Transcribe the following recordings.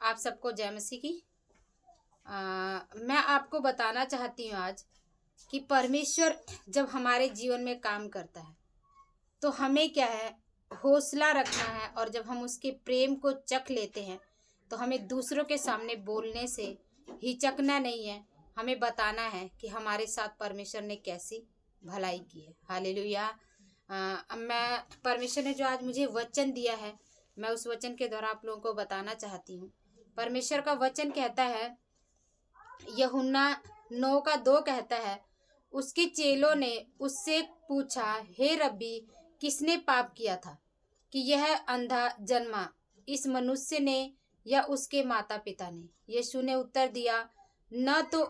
आप सबको जय मसीह की। मैं आपको बताना चाहती हूँ आज कि परमेश्वर जब हमारे जीवन में काम करता है तो हमें क्या है, हौसला रखना है। और जब हम उसके प्रेम को चख लेते हैं तो हमें दूसरों के सामने बोलने से हिचकना नहीं है। हमें बताना है कि हमारे साथ परमेश्वर ने कैसी भलाई की है। हालेलुया। मैं परमेश्वर ने जो आज मुझे वचन दिया है, मैं उस वचन के द्वारा आप लोगों को बताना चाहती हूँ। परमेश्वर का वचन कहता है, यूहन्ना 9:2 कहता है, उसके चेलों ने उससे पूछा, हे रब्बी, किसने पाप किया था कि यह अंधा जन्मा, इस मनुष्य ने या उसके माता पिता ने? यीशु ने उत्तर दिया, न तो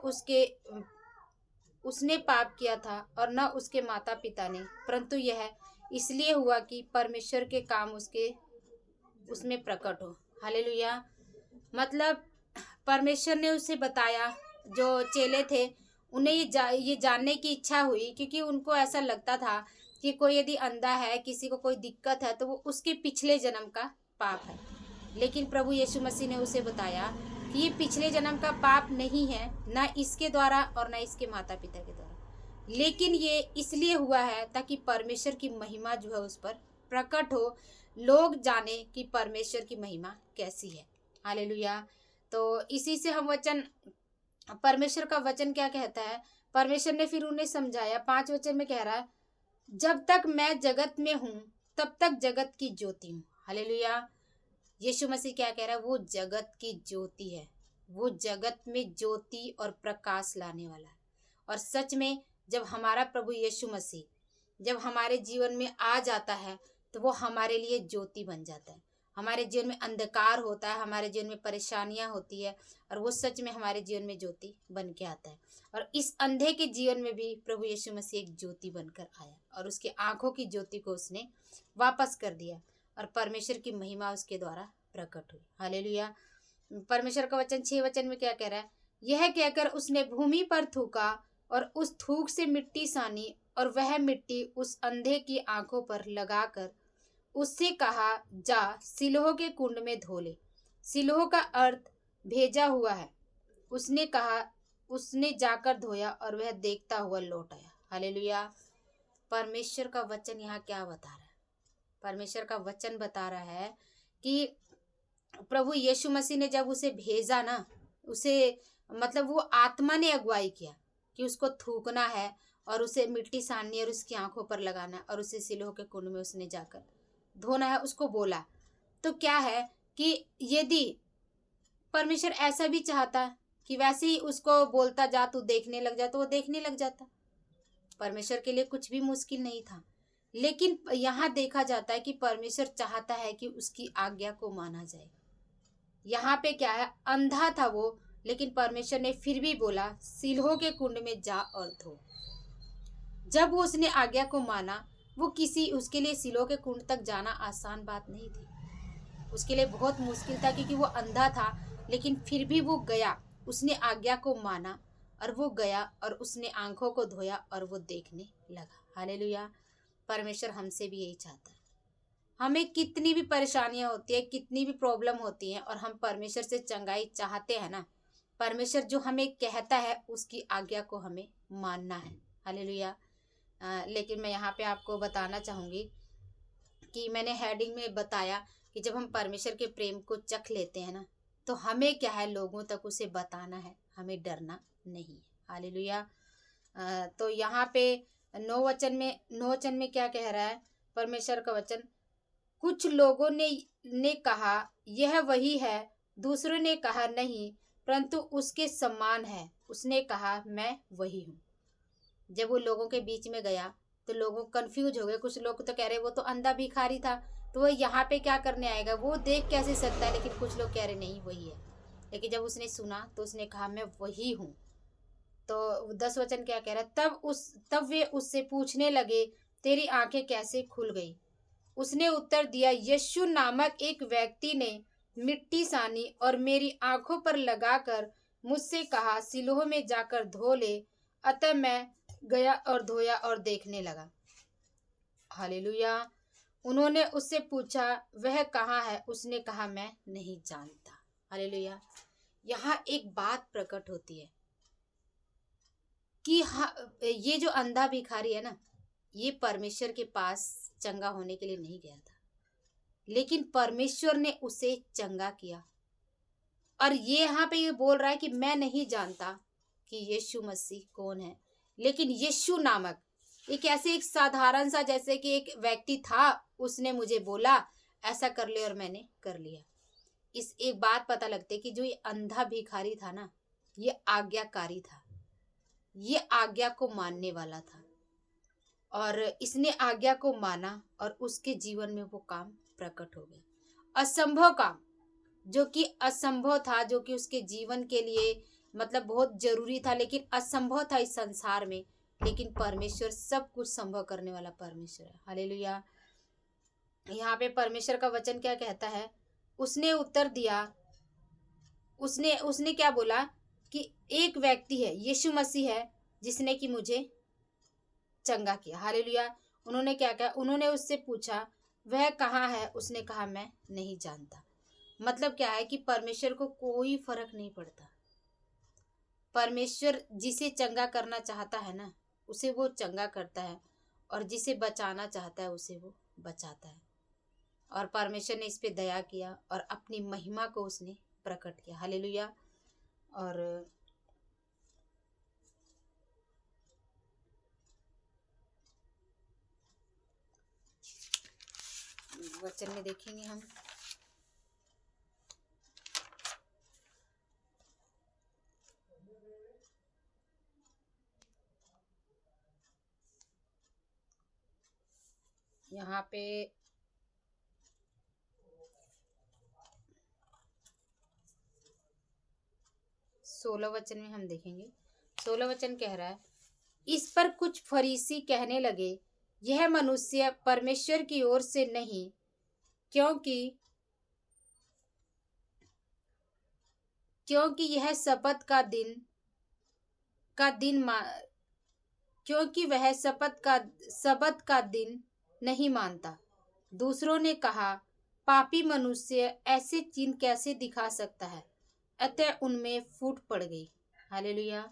उसने पाप किया था और न उसके माता पिता ने, परंतु यह इसलिए हुआ कि परमेश्वर के काम उसमें प्रकट हो। हालेलुया। मतलब परमेश्वर ने उसे बताया, जो चेले थे उन्हें ये जानने की इच्छा हुई, क्योंकि उनको ऐसा लगता था कि कोई यदि अंधा है, किसी को कोई दिक्कत है, तो वो उसके पिछले जन्म का पाप है। लेकिन प्रभु यीशु मसीह ने उसे बताया कि ये पिछले जन्म का पाप नहीं है, ना इसके द्वारा और ना इसके माता पिता के द्वारा, लेकिन ये इसलिए हुआ है ताकि परमेश्वर की महिमा जो है उस पर प्रकट हो, लोग जाने कि परमेश्वर की महिमा कैसी है। हालेलुया। तो इसी से हम परमेश्वर का वचन क्या कहता है, परमेश्वर ने फिर उन्हें समझाया। 5 वचन में कह रहा है, जब तक मैं जगत में हूँ तब तक जगत की ज्योति हूँ। हालेलुया। यीशु मसीह क्या कह रहा है, वो जगत की ज्योति है, वो जगत में ज्योति और प्रकाश लाने वाला है। और सच में जब हमारा प्रभु यीशु मसीह जब हमारे जीवन में आ जाता है तो वो हमारे लिए ज्योति बन जाता है। हमारे जीवन में अंधकार होता है, हमारे जीवन में परेशानियां होती है, और वो सच में हमारे जीवन में ज्योति बन के आता है। और इस अंधे के जीवन में भी प्रभु यीशु मसीह एक ज्योति बनकर आया और उसकी आंखों की ज्योति को उसने वापस कर दिया और परमेश्वर की महिमा उसके द्वारा प्रकट हुई। हालेलुया। परमेश्वर का वचन 6 वचन में क्या कह रहा है, यह कहकर उसने भूमि पर थूका और उस थूक से मिट्टी सानी, और वह मिट्टी उस अंधे की आंखों पर लगाकर उससे कहा, जा सिलोह के कुंड में धो ले। सिलोह का अर्थ भेजा हुआ है। उसने कहा, उसने जाकर धोया और वह देखता हुआ लौट आया। हालेलुया। परमेश्वर का वचन यहाँ क्या बता रहा है, परमेश्वर का वचन बता रहा है कि प्रभु यीशु मसीह ने जब उसे भेजा ना, उसे मतलब वो आत्मा ने अगुवाई किया कि उसको थूकना है और उसे मिट्टी साननी है और उसकी आंखों पर लगाना है और उसे सिलोह के कुंड में उसने जाकर धोना है, उसको बोला। तो क्या है कि यदि परमेश्वर ऐसा भी चाहता कि वैसे ही उसको बोलता, जा तू देखने लग जा, तो वो देखने लग जाता। परमेश्वर के लिए कुछ भी मुश्किल नहीं था। लेकिन यहाँ देखा जाता है कि परमेश्वर चाहता है कि उसकी आज्ञा को माना जाए। यहाँ पे क्या है, अंधा था वो, लेकिन परमेश्वर ने फिर भी बोला, सिलोह के कुंड में जा और धो। जब वो उसने आज्ञा को माना, उसके लिए सिलोह के कुंड तक जाना आसान बात नहीं थी, उसके लिए बहुत मुश्किल था, क्योंकि वो अंधा था। लेकिन फिर भी वो गया, उसने आज्ञा को माना और वो गया और उसने आंखों को धोया और वो देखने लगा। हालेलुया। परमेश्वर हमसे भी यही चाहता है। हमें कितनी भी परेशानियां होती है, कितनी भी प्रॉब्लम होती हैं, और हम परमेश्वर से चंगाई चाहते हैं ना, परमेश्वर जो हमें कहता है उसकी आज्ञा को हमें मानना है। हालेलुया। लेकिन मैं यहाँ पे आपको बताना चाहूँगी कि मैंने हेडिंग में बताया कि जब हम परमेश्वर के प्रेम को चख लेते हैं ना, तो हमें क्या है, लोगों तक उसे बताना है, हमें डरना नहीं है। हालेलुया। तो यहाँ पे 9 वचन में क्या कह रहा है परमेश्वर का वचन, कुछ लोगों ने कहा यह वही है, दूसरों ने कहा नहीं, परंतु उसके समान है। उसने कहा, मैं वही हूँ। जब वो लोगों के बीच में गया तो लोगों कंफ्यूज हो गए। कुछ लोग तो कह रहे वो तो अंधा भिखारी था, तो वो यहाँ पे क्या करने आएगा, वो देख कैसे सकता है। लेकिन कुछ लोग कह रहे नहीं वही है। लेकिन जब उसने सुना तो उसने कहा, मैं वही हूँ। तो 10 वचन क्या कह रहा है, तब वे उससे पूछने लगे, तेरी आंखें कैसे खुल गई? उसने उत्तर दिया, यीशु नामक एक व्यक्ति ने मिट्टी सानी और मेरी आंखों पर लगाकर मुझसे कहा, सिलोह में जाकर धो ले। अतः मैं गया और धोया और देखने लगा। हालेलुया। उन्होंने उससे पूछा, वह कहाँ है? उसने कहा, मैं नहीं जानता। हालेलुया। यहाँ एक बात प्रकट होती है कि ये जो अंधा भिखारी है ना, ये परमेश्वर के पास चंगा होने के लिए नहीं गया था, लेकिन परमेश्वर ने उसे चंगा किया। और ये यहाँ पे ये बोल रहा है कि मैं नहीं जानता कि यीशु मसीह कौन है, लेकिन यीशु नामक एक ऐसे एक साधारण सा, जैसे कि एक व्यक्ति था, उसने मुझे बोला ऐसा कर ले और मैंने कर लिया। इस एक बात पता लगती है कि जो ये अंधा भिखारी था ना, ये आज्ञाकारी था, ये आज्ञा को मानने वाला था, और इसने आज्ञा को माना और उसके जीवन में वो काम प्रकट हो गया। असंभव काम, जो कि असंभव था, जो कि उसके जीवन के लिए मतलब बहुत जरूरी था, लेकिन असंभव था इस संसार में, लेकिन परमेश्वर सब कुछ संभव करने वाला परमेश्वर है। हालेलुया। यहाँ पे परमेश्वर का वचन क्या कहता है? उसने उत्तर दिया, उसने उसने क्या बोला कि एक व्यक्ति है, यीशु मसीह है, जिसने कि मुझे चंगा किया। हालेलुया। उन्होंने क्या कहा? उन्होंने उससे पूछा वह कहाँ है? उसने कहा मैं नहीं जानता। मतलब क्या है कि परमेश्वर को कोई फर्क नहीं पड़ता। परमेश्वर जिसे चंगा करना चाहता है ना, उसे वो चंगा करता है, और जिसे बचाना चाहता है उसे वो बचाता है। और परमेश्वर ने इस पे दया किया और अपनी महिमा को उसने प्रकट किया। हालेलुया। और वचन में देखेंगे हम, यहाँ पे 16 वचन में हम देखेंगे। 16 वचन कह रहा है, इस पर कुछ फरीसी कहने लगे, यह मनुष्य परमेश्वर की ओर से नहीं, क्योंकि यह शपथ का दिन क्योंकि वह सबत का दिन नहीं मानता। दूसरों ने कहा, पापी मनुष्य ऐसे चिन्ह कैसे दिखा सकता है? अतः उनमें फूट पड़ गई। हालेलुया।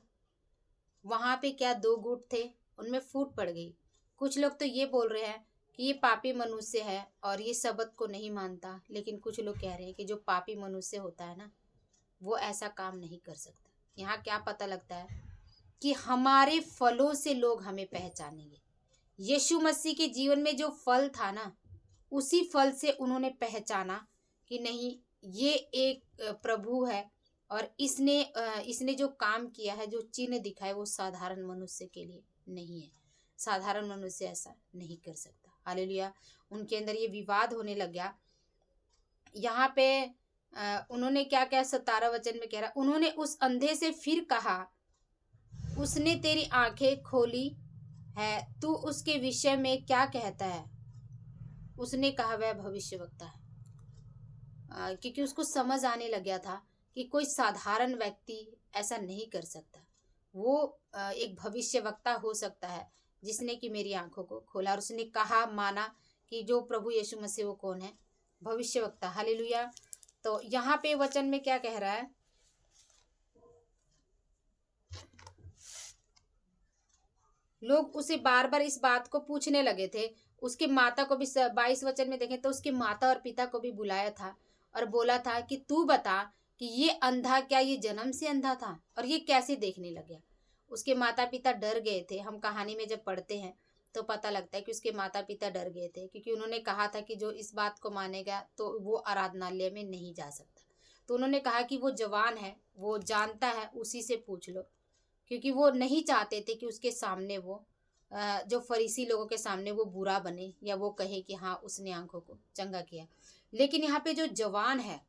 वहां पे क्या दो गुट थे, उनमें फूट पड़ गई। कुछ लोग तो ये बोल रहे हैं कि ये पापी मनुष्य है और ये सबत को नहीं मानता, लेकिन कुछ लोग कह रहे हैं कि जो पापी मनुष्य होता है ना, वो ऐसा काम नहीं कर सकता। यहाँ क्या पता लगता है कि हमारे फलों से लोग हमें पहचानेंगे। यीशु मसीह के जीवन में जो फल था ना, उसी फल से उन्होंने पहचाना कि नहीं, ये एक प्रभु है, और इसने जो काम किया है, जो चिन्ह दिखाए, वो साधारण मनुष्य के लिए नहीं है। साधारण मनुष्य ऐसा नहीं कर सकता। हालेलुया। उनके अंदर ये विवाद होने लग गया। यहाँ पे उन्होंने क्या क्या 17 वचन में कह रहा, उन्होंने उस अंधे से फिर कहा, उसने तेरी आंखें खोली है, तू उसके विषय में क्या कहता है? उसने कहा वह भविष्यवक्ता है। क्योंकि उसको समझ आने लग गया था कि कोई साधारण व्यक्ति ऐसा नहीं कर सकता, वो एक भविष्यवक्ता हो सकता है जिसने कि मेरी आंखों को खोला। और उसने कहा, माना कि जो प्रभु यीशु मसीह वो कौन है? भविष्यवक्ता। हालेलुया। तो यहाँ पे वचन में क्या कह रहा है? लोग उसे बार बार इस बात को पूछने लगे थे। उसके माता को भी 22 वचन में देखें तो उसके माता और पिता को भी बुलाया था और बोला था कि तू बता कि ये अंधा क्या ये जन्म से अंधा था और ये कैसे देखने लग गया? उसके माता पिता डर गए थे। हम कहानी में जब पढ़ते हैं तो पता लगता है कि उसके माता पिता डर गए थे, क्योंकि उन्होंने कहा था कि जो इस बात को मानेगा तो वो आराधनालय में नहीं जा सकता। तो उन्होंने कहा कि वो जवान है, वो जानता है, उसी से पूछ लो, क्योंकि वो नहीं चाहते थे कि उसके सामने वो जो फरीसी लोगों के सामने वो बुरा बने या वो कहे कि हाँ उसने आंखों को चंगा किया। लेकिन यहाँ पे जो जवान है,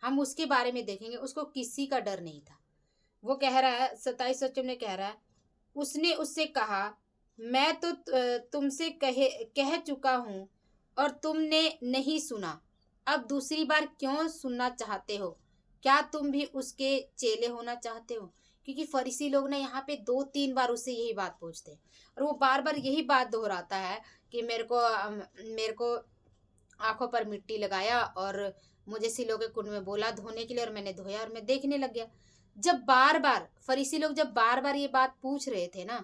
हम उसके बारे में देखेंगे, उसको किसी का डर नहीं था। वो कह रहा है 27 वचन में कह रहा है, उसने उससे कहा, मैं तो तुमसे कह चुका हूँ और तुमने नहीं सुना, अब दूसरी बार क्यों सुनना चाहते हो? क्या तुम भी उसके चेले होना चाहते हो? क्योंकि फरीसी लोग ना यहाँ पे 2-3 बार उससे यही बात पूछते हैं और वो बार बार यही बात दोहराता है कि मेरे को आंखों पर मिट्टी लगाया और मुझे सिलों के कुंड में बोला धोने के लिए और मैंने धोया और मैं देखने लग गया। जब बार बार फरीसी लोग जब बार बार ये बात पूछ रहे थे ना,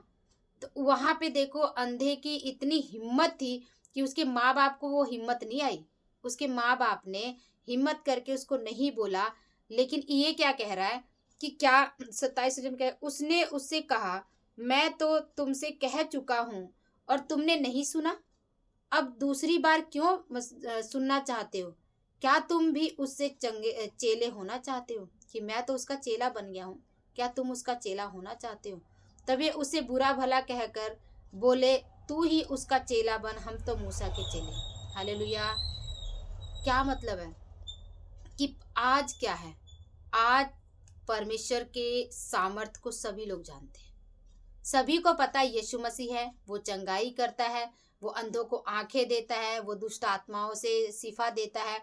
तो वहां पे देखो अंधे की इतनी हिम्मत थी कि उसके माँ बाप को वो हिम्मत नहीं आई। उसके माँ बाप ने हिम्मत करके उसको नहीं बोला। लेकिन ये क्या कह रहा है कि क्या 27 वचन कह, उसने उससे कहा, मैं तो तुमसे कह चुका हूँ और तुमने नहीं सुना, अब दूसरी बार क्यों सुनना चाहते हो? क्या तुम भी उससे चंगे चेले होना चाहते हो? कि मैं तो उसका चेला बन गया हूँ, क्या तुम उसका चेला होना चाहते हो? तब ये उसे बुरा भला कहकर बोले, तू ही उसका चेला बन, हम तो मूसा के चेले। हालेलुया। क्या मतलब है कि आज क्या है, आज परमेश्वर के सामर्थ को सभी लोग जानते हैं। सभी को पता है यीशु मसीह है, वो चंगाई करता है, वो अंधों को आंखें देता है, वो दुष्ट आत्माओं से शिफा देता है,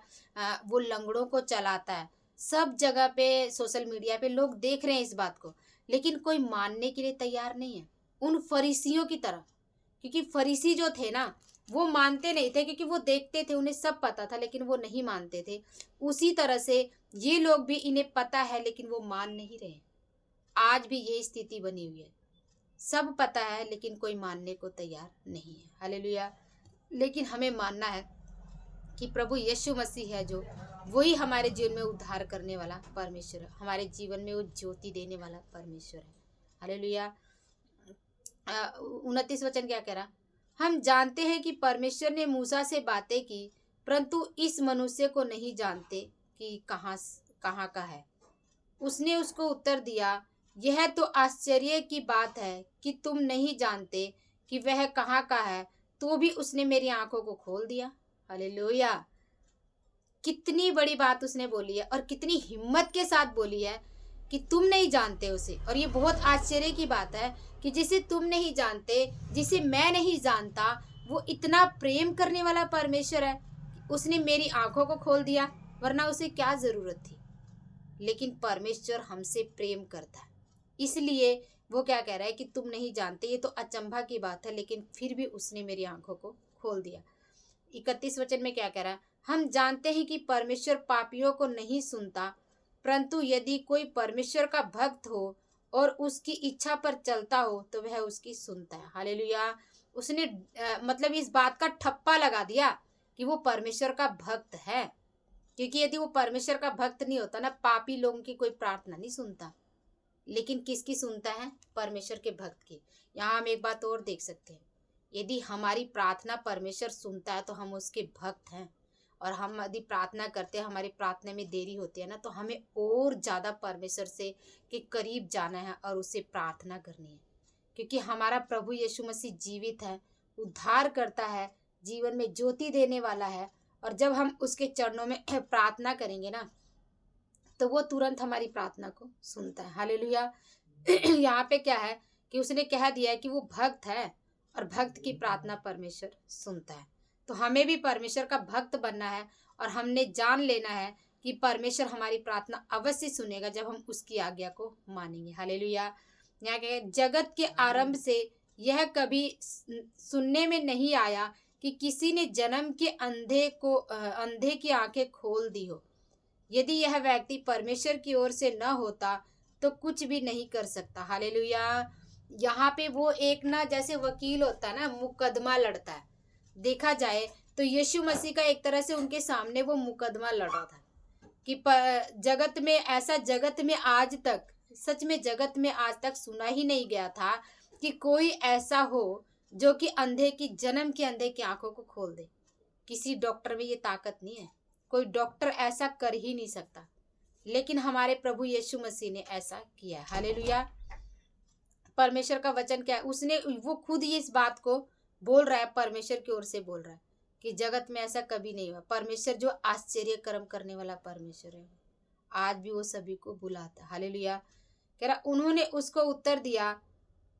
वो लंगड़ों को चलाता है। सब जगह पे सोशल मीडिया पे लोग देख रहे हैं इस बात को, लेकिन कोई मानने के लिए तैयार नहीं है उन फरीसियों की तरह। क्योंकि फरीसी जो थे ना, वो मानते नहीं थे, क्योंकि वो देखते थे, उन्हें सब पता था, लेकिन वो नहीं मानते थे। उसी तरह से ये लोग भी, इन्हें पता है लेकिन वो मान नहीं रहे। आज भी यही स्थिति बनी हुई है, सब पता है लेकिन कोई मानने को तैयार नहीं है। हालेलुया। लेकिन हमें मानना है कि प्रभु यीशु मसीह है जो, वही हमारे जीवन में उद्धार करने वाला परमेश्वर है, हमारे जीवन में वो ज्योति देने वाला परमेश्वर है। हालेलुया। 29 वचन क्या कह रहा, हम जानते हैं कि परमेश्वर ने मूसा से बातें की, परंतु इस मनुष्य को नहीं जानते कि कहाँ कहाँ का है। उसने उसको उत्तर दिया, यह तो आश्चर्य की बात है कि तुम नहीं जानते कि वह कहाँ का है, तो भी उसने मेरी आंखों को खोल दिया। हालेलुया। कितनी बड़ी बात उसने बोली है और कितनी हिम्मत के साथ बोली है कि तुम नहीं जानते उसे। और ये बहुत आश्चर्य की बात है कि जिसे तुम नहीं जानते, जिसे मैं नहीं जानता, वो इतना प्रेम करने वाला परमेश्वर है, उसने मेरी आंखों को खोल दिया, वरना उसे क्या जरूरत थी। लेकिन परमेश्वर हमसे प्रेम करता है, इसलिए वो क्या कह रहा है कि तुम नहीं जानते। ये तो अचंभा की बात है, लेकिन फिर भी उसने मेरी आंखों को खोल दिया। 31 वचन में क्या कह रहा है, हम जानते हैं कि परमेश्वर पापियों को नहीं सुनता, परंतु यदि कोई परमेश्वर का भक्त हो और उसकी इच्छा पर चलता हो तो वह उसकी सुनता है। हालेलुया। उसने मतलब इस बात का ठप्पा लगा दिया कि वो परमेश्वर का भक्त है, क्योंकि यदि वो परमेश्वर का भक्त नहीं होता ना, पापी लोगों की कोई प्रार्थना नहीं सुनता, लेकिन किसकी सुनता है? परमेश्वर के भक्त की। यहाँ हम एक बात और देख सकते हैं, यदि हमारी प्रार्थना परमेश्वर सुनता है तो हम उसके भक्त हैं। और हम यदि प्रार्थना करते हैं, हमारी प्रार्थना में देरी होती है ना, तो हमें और ज़्यादा परमेश्वर से के करीब जाना है और उससे प्रार्थना करनी है, क्योंकि हमारा प्रभु यीशु मसीह जीवित है, उद्धार करता है, जीवन में ज्योति देने वाला है। और जब हम उसके चरणों में प्रार्थना करेंगे ना, तो वो तुरंत हमारी प्रार्थना को सुनता है। हालेलुया। यहाँ पे क्या है कि उसने कह दिया है कि वो भक्त है और भक्त की प्रार्थना परमेश्वर सुनता है। तो हमें भी परमेश्वर का भक्त बनना है और हमने जान लेना है कि परमेश्वर हमारी प्रार्थना अवश्य सुनेगा जब हम उसकी आज्ञा को मानेंगे। हालेलुया। यहाँ के जगत के आरंभ से यह कभी सुनने में नहीं आया कि किसी ने जन्म के अंधे की आंखें खोल दी हो। यदि यह व्यक्ति परमेश्वर की ओर से न होता तो कुछ भी नहीं कर सकता। हालेलुया। यहाँ पे वो एक ना, जैसे वकील होता है ना, मुकदमा लड़ता है। देखा जाए तो यीशु मसीह का एक तरह से उनके सामने वो मुकदमा लड़ रहा था कि जगत में ऐसा, जगत में आज तक, सच में जगत में आज तक सुना ही नहीं गया था कि कोई ऐसा हो जो कि जन्म के अंधे की आंखों को खोल दे। किसी डॉक्टर में ये ताकत नहीं है, कोई डॉक्टर ऐसा कर ही नहीं सकता, लेकिन हमारे प्रभु यीशु मसीह ने ऐसा किया। हालेलुया। परमेश्वर का वचन क्या है, उसने, वो खुद ही इस बात को बोल रहा है, परमेश्वर की ओर से बोल रहा है कि जगत में ऐसा कभी नहीं हुआ। परमेश्वर जो आश्चर्य कर्म करने वाला परमेश्वर है, आज भी वो सभी को बुलाता है। हालेलुया। कह रहा, उन्होंने उसको उत्तर दिया,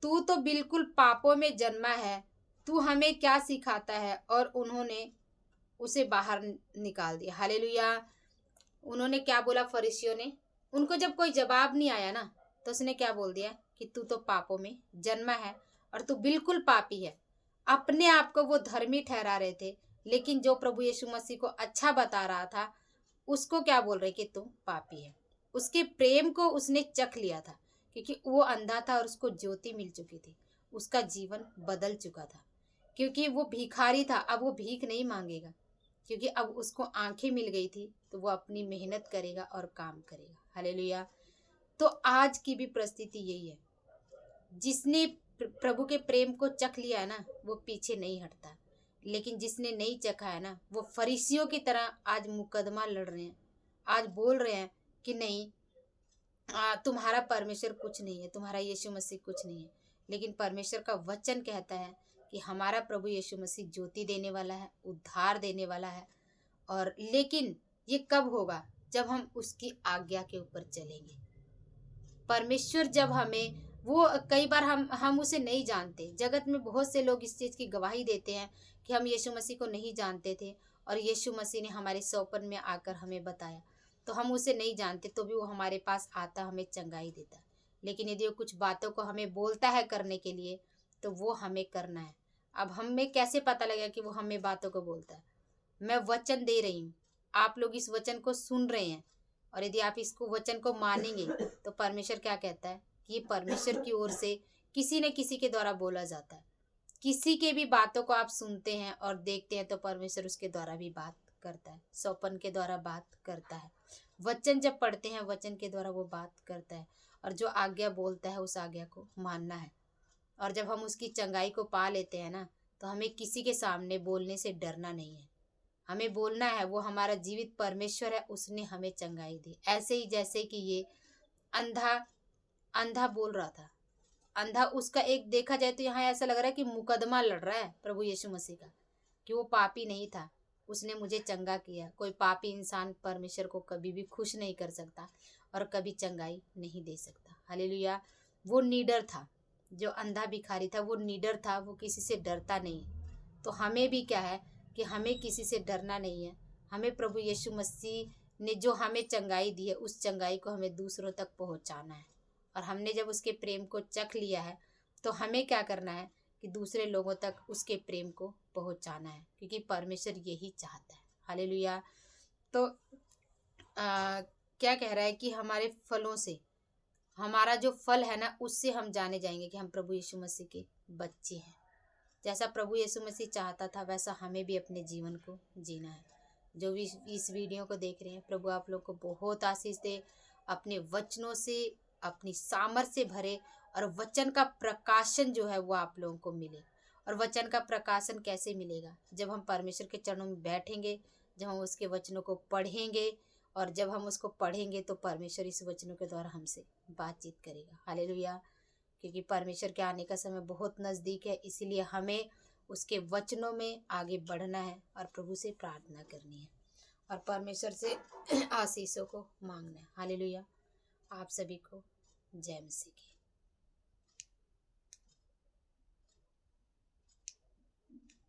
तू तो बिल्कुल पापों में जन्मा है, तू हमें क्या सिखाता है? और उन्होंने उसे बाहर निकाल दिया। हालेलुया। उन्होंने क्या बोला फरीसियों ने? उनको जब कोई जवाब नहीं आया ना, तो उसने क्या बोल दिया कि तू तो पापों में जन्मा है और तू बिल्कुल पापी है। अपने आप को वो धर्मी ठहरा रहे थे, लेकिन जो प्रभु यीशु मसीह को अच्छा बता रहा था, उसको क्या बोल रहे कि तुम पापी है। उसके प्रेम को उसने चख लिया था, क्योंकि वो अंधा था और उसको ज्योति मिल चुकी थी। उसका जीवन बदल चुका था, क्योंकि वो भिखारी था, अब वो भीख नहीं मांगेगा, क्योंकि अब उसको आंखें मिल गई थी, तो वो अपनी मेहनत करेगा और काम करेगा। हालेलुया। तो आज की भी परिस्थिति यही है, जिसने प्रभु के प्रेम को चख लिया है ना, वो पीछे नहीं हटता। लेकिन जिसने नहीं चखा है ना, वो फरीसियों की तरह आज मुकदमा लड़ रहे हैं, आज बोल रहे हैं कि नहीं, तुम्हारा परमेश्वर कुछ नहीं है, तुम्हारा यीशु मसीह कुछ नहीं है। लेकिन परमेश्वर का वचन कहता है कि हमारा प्रभु यीशु मसीह ज्योति देने वाला है, उद्धार देने वाला है। और लेकिन ये कब होगा? जब हम उसकी आज्ञा के ऊपर चलेंगे। परमेश्वर जब हमें, वो कई बार हम उसे नहीं जानते। जगत में बहुत से लोग इस चीज़ की गवाही देते हैं कि हम यीशु मसीह को नहीं जानते थे, और यीशु मसीह ने हमारे सौपन में आकर हमें बताया। तो हम उसे नहीं जानते, तो भी वो हमारे पास आता, हमें चंगाई देता। लेकिन यदि वो कुछ बातों को हमें बोलता है करने के लिए, तो वो हमें करना है। अब हमें कैसे पता लगेगा कि वो हमें बातों को बोलता है? मैं वचन दे रही हूँ, आप लोग इस वचन को सुन रहे हैं, और यदि आप इसको वचन को मानेंगे, तो परमेश्वर क्या कहता है कि ये परमेश्वर की ओर से किसी न किसी के द्वारा बोला जाता है। किसी के भी बातों को आप सुनते हैं और देखते हैं, तो परमेश्वर उसके द्वारा भी बात करता है, सौपन के द्वारा बात करता है। वचन जब पढ़ते हैं, वचन के द्वारा वो बात करता है, और जो आज्ञा बोलता है उस आज्ञा को मानना है। और जब हम उसकी चंगाई को पा लेते हैं ना, तो हमें किसी के सामने बोलने से डरना नहीं है। हमें बोलना है, वो हमारा जीवित परमेश्वर है, उसने हमें चंगाई दी। ऐसे ही जैसे कि ये अंधा अंधा बोल रहा था, अंधा, उसका एक देखा जाए तो यहाँ ऐसा लग रहा है कि मुकदमा लड़ रहा है प्रभु यीशु मसीह का, कि वो पापी नहीं था, उसने मुझे चंगा किया। कोई पापी इंसान परमेश्वर को कभी भी खुश नहीं कर सकता और कभी चंगाई नहीं दे सकता। हालेलुया। वो निडर था, जो अंधा भिखारी था, वो निडर था, वो किसी से डरता नहीं। तो हमें भी क्या है कि हमें किसी से डरना नहीं है। हमें प्रभु यीशु मसीह ने जो हमें चंगाई दी है, उस चंगाई को हमें दूसरों तक पहुंचाना है। और हमने जब उसके प्रेम को चख लिया है, तो हमें क्या करना है कि दूसरे लोगों तक उसके प्रेम को पहुंचाना है, क्योंकि परमेश्वर यही चाहता है। हालेलुया। तो क्या कह रहा है कि हमारे फलों से, हमारा जो फल है ना, उससे हम जाने जाएंगे कि हम प्रभु यीशु मसीह के बच्चे हैं। जैसा प्रभु यीशु मसीह चाहता था, वैसा हमें भी अपने जीवन को जीना है। जो भी इस वीडियो को देख रहे हैं, प्रभु आप लोग को बहुत आशीष दे, अपने वचनों से, अपनी सामर्थ्य से भरे, और वचन का प्रकाशन जो है वो आप लोगों को मिले। और वचन का प्रकाशन कैसे मिलेगा? जब हम परमेश्वर के चरणों में बैठेंगे, जब हम उसके वचनों को पढ़ेंगे, और जब हम उसको पढ़ेंगे, तो परमेश्वर इस वचनों के द्वारा हमसे बातचीत करेगा। हालेलुया। क्योंकि परमेश्वर के आने का समय बहुत नज़दीक है, इसीलिए हमें उसके वचनों में आगे बढ़ना है और प्रभु से प्रार्थना करनी है और परमेश्वर से आशीषों को मांगना है। हालेलुया। आप सभी को जय मसीह की।